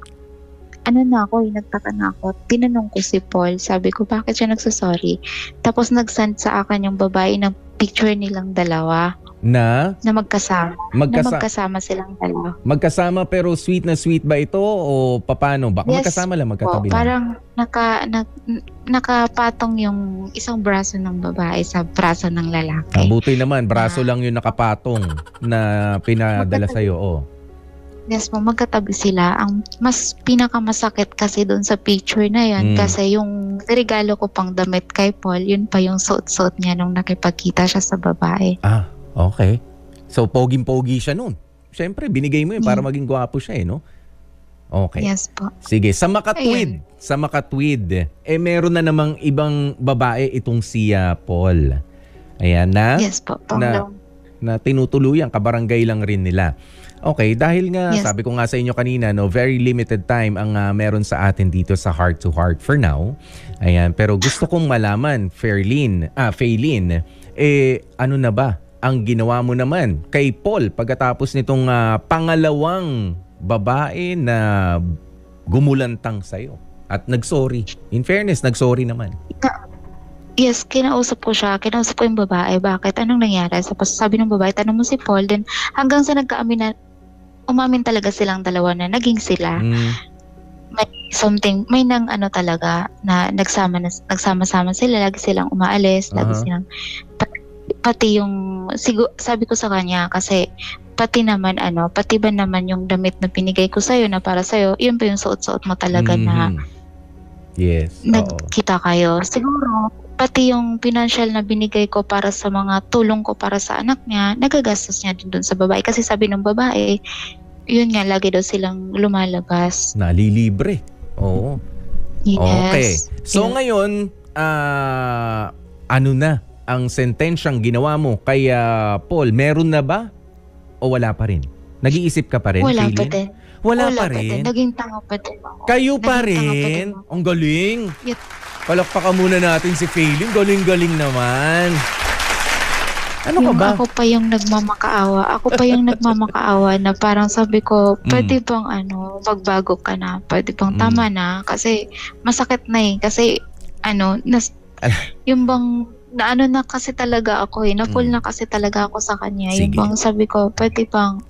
nagtaka na ako. Tinanong ko si Paul, sabi ko, bakit siya nagsusorry? Tapos nag-send sa akin yung babae ng picture nilang dalawa. Na magkasama. Na magkasama silang dalawa. Magkasama pero sweet na sweet ba ito o paano? Baka magkasama lang, magkatabi lang? Parang nakapatong yung isang braso ng babae sa braso ng lalaki. Buti naman, braso lang yung nakapatong na pinadala sa'yo. Yes po, magkatabi sila. Ang mas pinakamasakit kasi doon sa picture na yun, kasi yung regalo ko pang damit kay Paul, yun pa yung suot-suot niya nung nakipagkita siya sa babae. Okay. So, poging-pogi siya nun. Siyempre, binigay mo yun para maging gwapo siya no? Okay. Yes po. Sige, sa Makatwid, meron na namang ibang babae itong si Paul. Ayan na? Yes po. Na tinutuluyan, kabarangay lang rin nila. Okay, dahil nga sabi ko nga sa inyo kanina, very limited time ang meron sa atin dito sa Heart to Heart for now. Ayan, pero gusto kong malaman, Faylene, ano na ba ang ginawa mo naman kay Paul pagkatapos nitong pangalawang babae na gumulantang sa'yo at nagsorry? In fairness, nagsorry naman. Yes, kinausap ko yung babae. Bakit? Anong nangyari? Sabi ng babae, tanong mo si Paul. Then hanggang sa umamin talaga silang dalawa na naging sila. May nang talaga na nagsama-sama sila, lagi silang umaalis, lagi silang pati yung sabi ko sa kanya kasi pati ba naman yung damit na pinigay ko sa'yo na para sa'yo, yun pa yung suot-suot mo talaga na nagkita kayo. Siguro pati yung financial na binigay ko para sa mga tulong ko para sa anak niya, nagagastos niya din doon sa babae. Kasi sabi ng babae, yun nga, lagi daw silang lumalabas. Nalilibre. Oo. Yes. Okay. So ngayon, ano na ang sentensyang ginawa mo kay Paul? Meron na ba? O wala pa rin? Nag-iisip ka pa rin? Wala pa din. Wala pa rin? Naging tanga pa din ako. Kayo pa rin? Ang galing. Palakpakan muna natin si Faylene. Galing-galing naman. Ano ka ba? Ako pa yung nagmamakaawa na parang sabi ko, pwede bang magbago ka na? Pwede bang tama na? Kasi masakit na Kasi yung bang na kasi talaga ako na-full na kasi talaga ako sa kanya. Sige. Yung bang sabi ko, pwede bang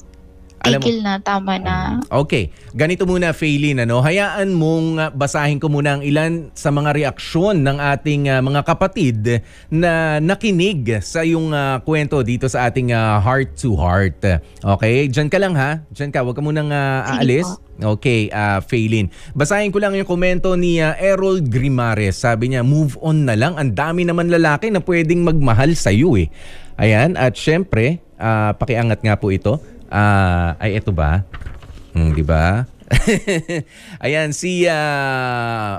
tigil na, tama na. Okay. Ganito muna, Faylene, hayaan mong basahin ko muna ang ilan sa mga reaksyon ng ating mga kapatid na nakinig sa iyong kwento dito sa ating Heart to Heart. Okay? Diyan ka lang ha. Diyan ka. Huwag ka munang aalis. Okay, Faylene. Basahin ko lang yung komento ni Errol Grimares. Sabi niya, move on na lang. Ang dami naman lalaki na pwedeng magmahal sa iyo Ayan. At syempre, pakiangat nga po ito. Ay, ito ba? Di ba? Ayan, si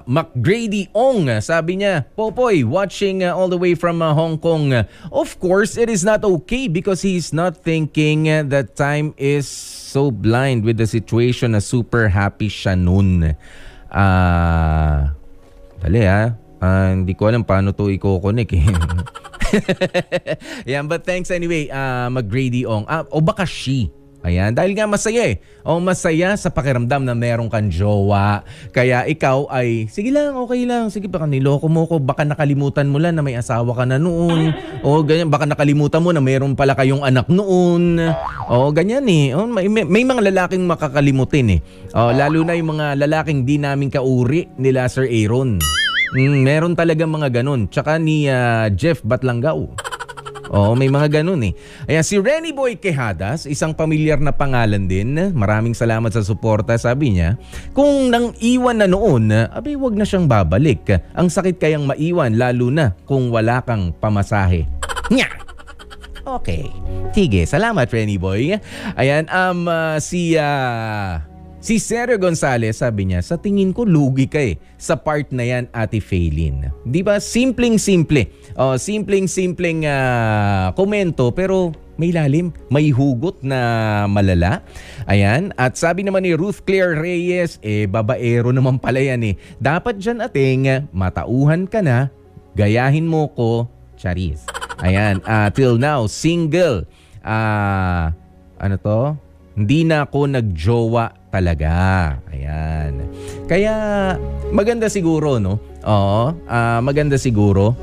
McGrady Ong, sabi niya, Popoy, watching all the way from Hong Kong. Of course, it is not okay because he's not thinking that time is so blind with the situation na super happy siya nun. Dali hindi ko alam paano to i-connect eh. Ayan, but thanks anyway, McGrady Ong. O baka she. Ayan, dahil nga masaya eh. O masaya sa pakiramdam na meron kang jowa. Kaya ikaw ay, sige lang, okay lang. Sige, baka niloko mo ko. Baka nakalimutan mo lang na may asawa ka na noon. O ganyan, baka nakalimutan mo na meron pala kayong anak noon. O ganyan eh. O, may mga lalaking makakalimutin eh. O, lalo na yung mga lalaking di namin kauri nila Sir Aaron. Meron talaga mga ganun. Tsaka ni Jeff Batlanggaw. May mga ganun eh. Ayan, si Renny Boy Quejadas, isang pamilyar na pangalan din. Maraming salamat sa suporta. Sabi niya, kung nang iwan na noon, abay wag na siyang babalik. Ang sakit kayang maiwan, lalo na kung wala kang pamasahe. Nya! Okay. Sige, salamat Renny Boy. Ayan, si Sergio Gonzalez, sabi niya, sa tingin ko lugi ka eh sa part na yan, Ate Faylin. Di ba? Simpleng-simple. Simpleng-simpleng komento pero may lalim, may hugot na malala. Ayan. At sabi naman ni Ruth Claire Reyes, babaero naman pala yan eh. Dapat dyan ating matauhan ka na, gayahin mo ko, Charis. Ayan. Till now, single. Hindi na ako nagjowa talaga. Ayan. Kaya maganda siguro, no? Maganda siguro.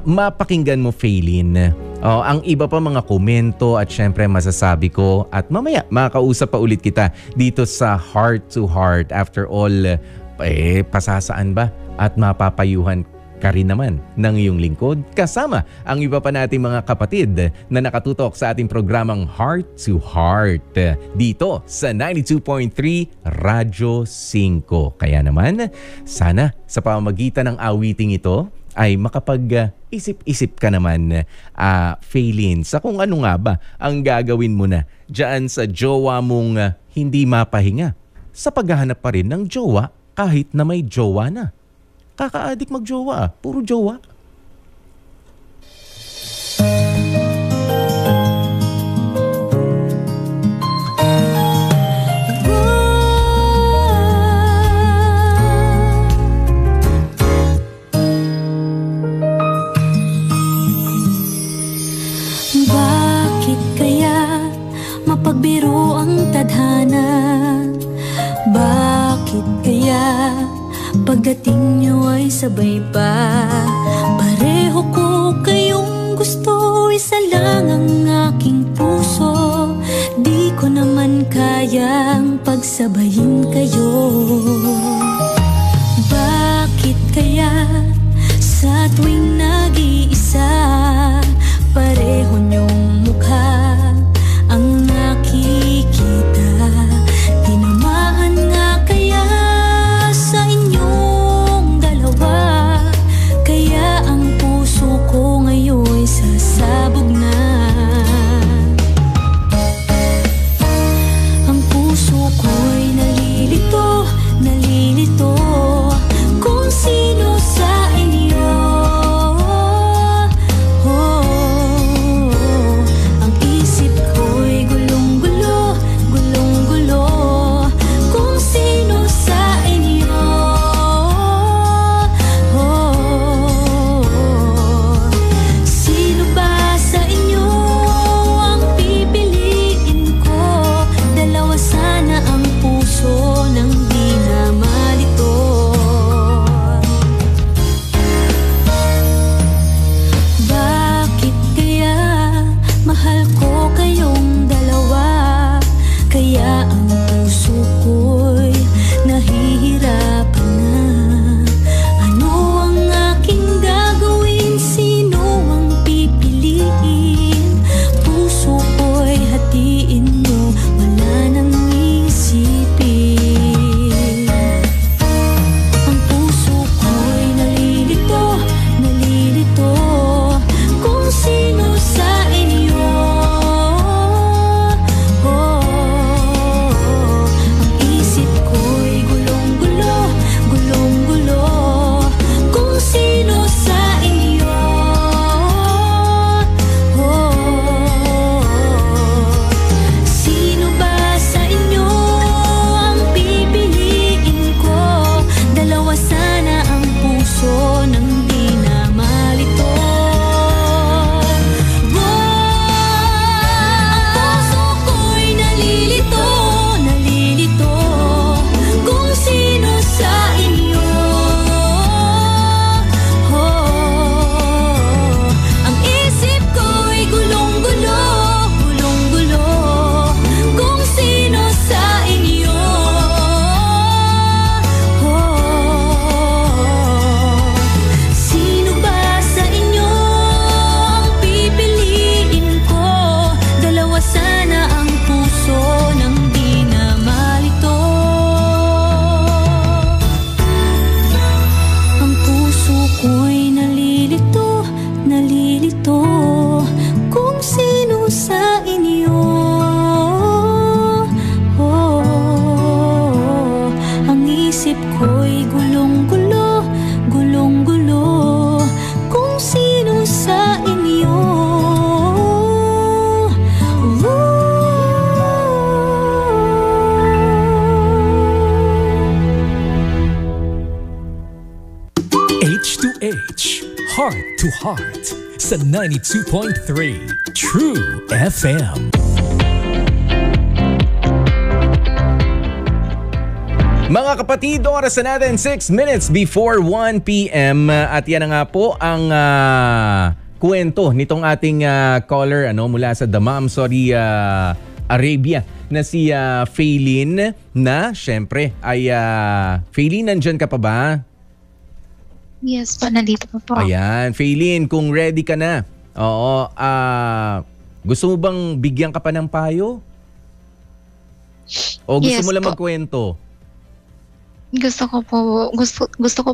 Mapakinggan mo, Faylin. Ang iba pa mga komento at syempre masasabi ko at mamaya makakausap pa ulit kita dito sa Heart to Heart. After all, pasasaan ba? At mapapayuhan ka rin naman ng iyong lingkod kasama ang iba pa nating mga kapatid na nakatutok sa ating programang Heart to Heart dito sa 92.3 Radyo 5. Kaya naman, sana sa pamamagitan ng awiting ito ay makapag-isip-isip ka naman, Faylin, sa kung ano nga ba ang gagawin mo na dyan sa jowa mong hindi mapahinga sa paghahanap pa rin ng jowa kahit na may jowa na. Kaka-adik mag-jowa. Puro jowa. Bakit kaya mapagbiro ang tadhana? Bakit kaya pagdating nyo ay sabay pa? Pareho ko kayong gusto, isa lang ang aking puso. Di ko naman kayang pagsabayin kayo. Bakit kaya sa tuwing nag-iisa, pareho nyong mukha ang nakikita? Tinamaan nga kaya sa inyong dalawa, kaya ang puso ko ngayon sasabog na. Ang puso ko'y nalilito, nalilito kung sino sa to H, Heart to Heart sa 92.3 True FM. Mga kapatid, oras na natin 6 minutes before 1 p.m. At yan na nga po ang kwento nitong ating caller mula sa Dammam, Saudi Arabia na si Faylene na syempre ay Faylene, nandyan ka pa ba? Yes po, nandito pa po. Ayan, Faylene, kung ready ka na. Oo, gusto mo bang bigyan ka pa ng payo? O gusto mo lang magkwento? Gusto ko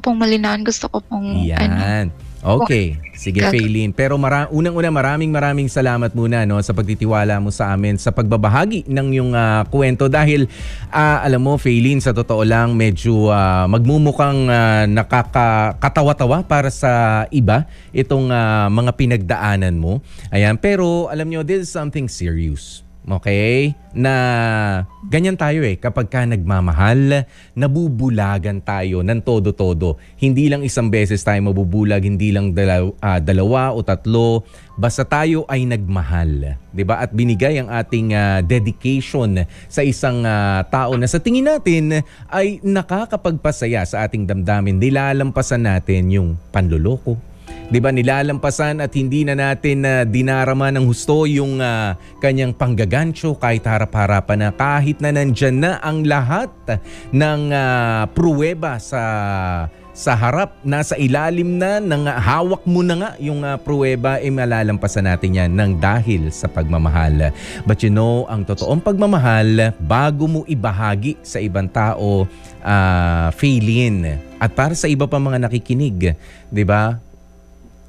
pong malinawan, gusto ko pong yan. Okay. Sige, Faylene. Pero unang-una, maraming salamat muna sa pagtitiwala mo sa amin sa pagbabahagi ng yung kwento dahil alam mo, Faylene, sa totoo lang medyo magmumukhang nakakatawa-tawa para sa iba itong mga pinagdaanan mo. Ayan, pero alam nyo, this is something serious. Okay? Na ganyan tayo kapag ka nagmamahal, nabubulagan tayo ng todo-todo. Hindi lang isang beses tayo mabubulag, hindi lang dalawa o tatlo. Basta tayo ay nagmahal. 'Di ba? At binigay ang ating dedication sa isang tao na sa tingin natin ay nakakapagpasaya sa ating damdamin. Nilalampasan natin yung panloloko. 'Di ba, nilalampasan at hindi na natin dinarama ng husto yung kanyang panggagancho kahit harap-harapan na, kahit na nandyan na ang lahat ng pruweba sa harap, nasa ilalim na, ng hawak mo na nga yung pruweba, malalampasan natin yan ng dahil sa pagmamahal. But you know, ang totoong pagmamahal, bago mo ibahagi sa ibang tao, Faylene, at para sa iba pa mga nakikinig, 'di ba?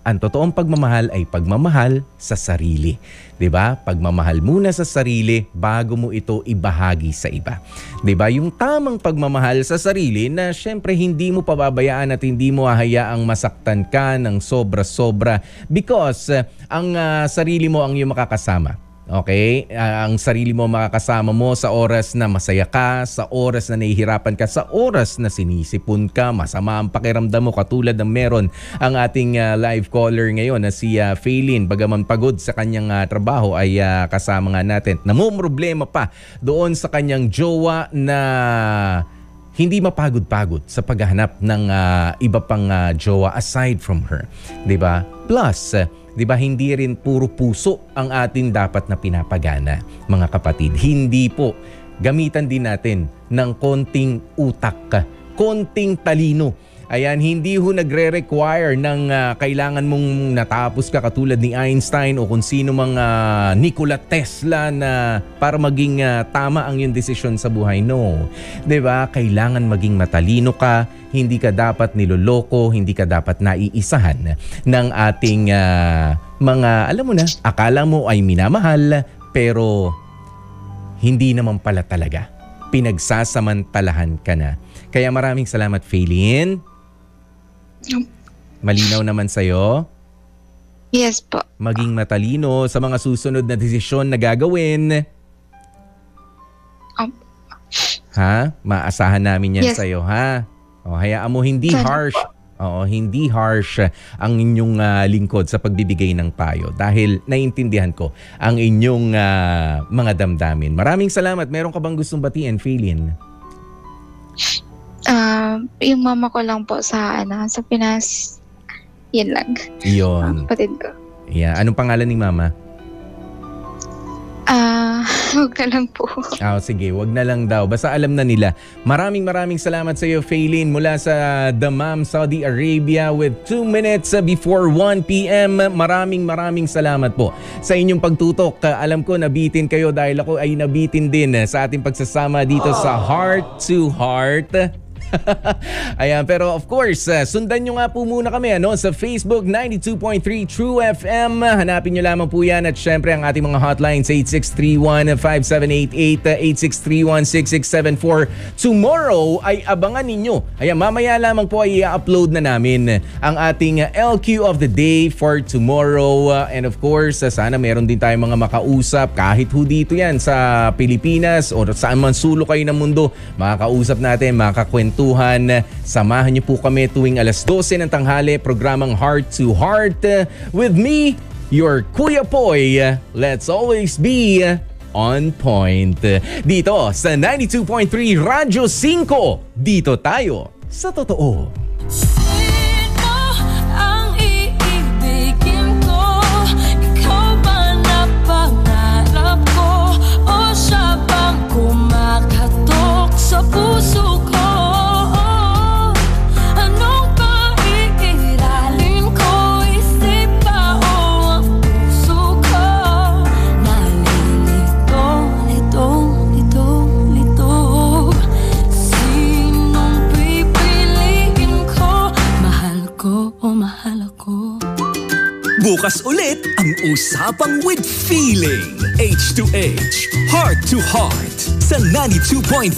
Ang totoong pagmamahal ay pagmamahal sa sarili. 'Di ba? Pagmamahal muna sa sarili bago mo ito ibahagi sa iba. 'Di ba? Yung tamang pagmamahal sa sarili na syempre hindi mo pababayaan at hindi mo hahayaang masaktan ka ng sobra-sobra because ang sarili mo ang iyong makakasama. Okay? Ang sarili mo makakasama mo sa oras na masaya ka, sa oras na nahihirapan ka, sa oras na sinisipon ka, masama ang pakiramdam mo katulad ng meron ang ating live caller ngayon na si Faylene. Bagaman pagod sa kanyang trabaho ay kasama nga natin. Namumroblema pa doon sa kanyang jowa na hindi mapagod-pagod sa paghahanap ng iba pang jowa aside from her. 'Di ba? Plus, 'di ba, hindi rin puro puso ang atin dapat na pinapagana, mga kapatid. Hindi po. Gamitan din natin ng konting utak, konting talino. Ayan, hindi ho nagre-require ng kailangan mong natapos ka katulad ni Einstein o kung sino mang Nikola Tesla na para maging tama ang iyong desisyon sa buhay. No. 'Di ba? Kailangan maging matalino ka, hindi ka dapat niloloko, hindi ka dapat naiisahan ng ating mga, alam mo na, akala mo ay minamahal pero hindi naman pala talaga. Pinagsasamantalahan ka na. Kaya maraming salamat, Faylene. Malinaw naman sa'yo? Yes po. Maging matalino sa mga susunod na desisyon na gagawin. Ha? Maasahan namin yan sa'yo, ha? O, hayaan mo hindi harsh. Oo, hindi harsh ang inyong lingkod sa pagbibigay ng payo dahil naiintindihan ko ang inyong mga damdamin. Maraming salamat. Meron ka bang gustong batiin, Faylene? Yung mama ko lang po sa Pinas. Yan lang. Yun. Kapatid ko. Yeah. Anong pangalan ni mama? Huwag na lang po. Sige, wag na lang daw. Basta alam na nila. Maraming salamat sa iyo, Faylene, mula sa Dammam, Saudi Arabia with 2 minutes before 1 p.m. Maraming salamat po sa inyong pagtutok. Alam ko nabitin kayo dahil ako ay nabitin din sa ating pagsasama dito sa Heart to Heart. Ayan, pero of course, sundan nyo nga po muna kami sa Facebook 92.3 True FM. Hanapin nyo lamang po yan at syempre ang ating mga hotlines 8631-5788, 8631-6674. Tomorrow ay abangan ninyo. Ayan, mamaya lamang po ay i-upload na namin ang ating LQ of the day for tomorrow. And of course, sana meron din tayong mga makausap kahit ho dito yan sa Pilipinas o saan man sulok kayo ng mundo. Makakausap natin, makakakwento kwentuhan. Samahan niyo po kami tuwing alas 12 ng tanghali, programang Heart to Heart with me, your Kuya Poy. Let's always be on point. Dito sa 92.3 Radyo 5. Dito tayo sa totoo. Sa puso ko, anong paiiralin ko, isip ba o ang puso ko? Nalilito, lito, sinong pipiliin ko? Mahal ko o mahal ako? Bukas ulit ang Usapang with Feeling. H2H, Heart to Heart sa 92.3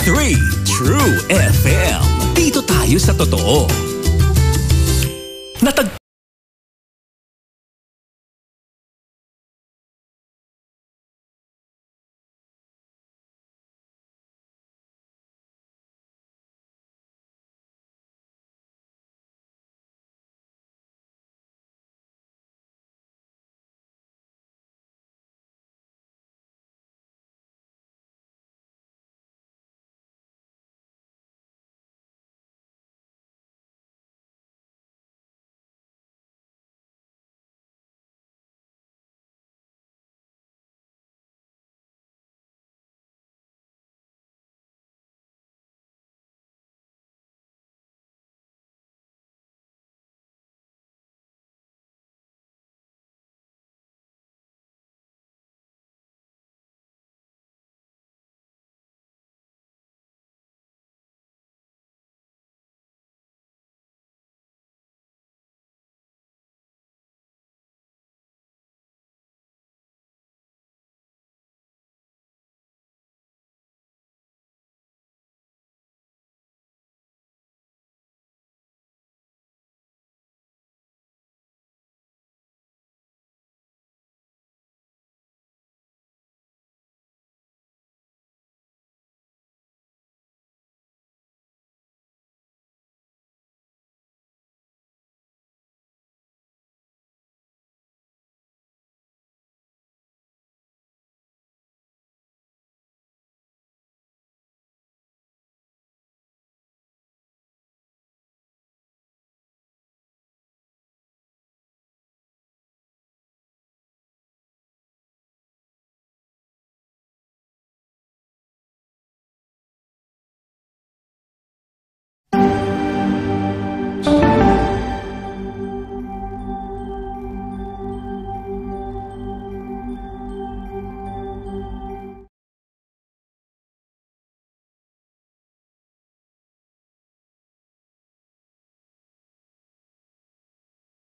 True FM. Dito tayo sa totoo.